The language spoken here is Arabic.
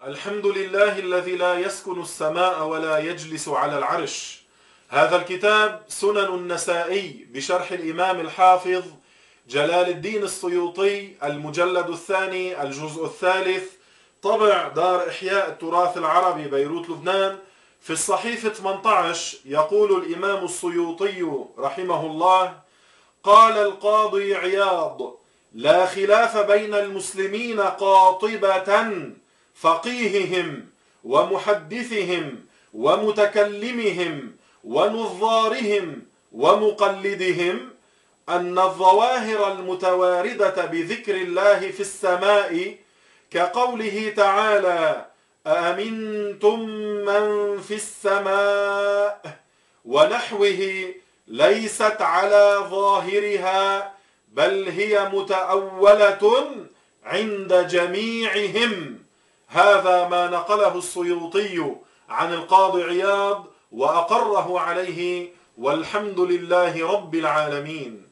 الحمد لله الذي لا يسكن السماء ولا يجلس على العرش. هذا الكتاب سنن النسائي بشرح الإمام الحافظ جلال الدين السيوطي، المجلد الثاني الجزء الثالث، طبع دار إحياء التراث العربي بيروت لبنان، في الصحيفة 18. يقول الإمام السيوطي رحمه الله: قال القاضي عياض: لا خلاف بين المسلمين قاطبة فقيههم ومحدثهم ومتكلمهم ونظارهم ومقلدهم أن الظواهر المتواردة بذكر الله في السماء كقوله تعالى: أأمنتم من في السماء ونحوه ليست على ظاهرها بل هي متأولة عند جميعهم. هذا ما نقله السيوطي عن القاضي عياض وأقره عليه، والحمد لله رب العالمين.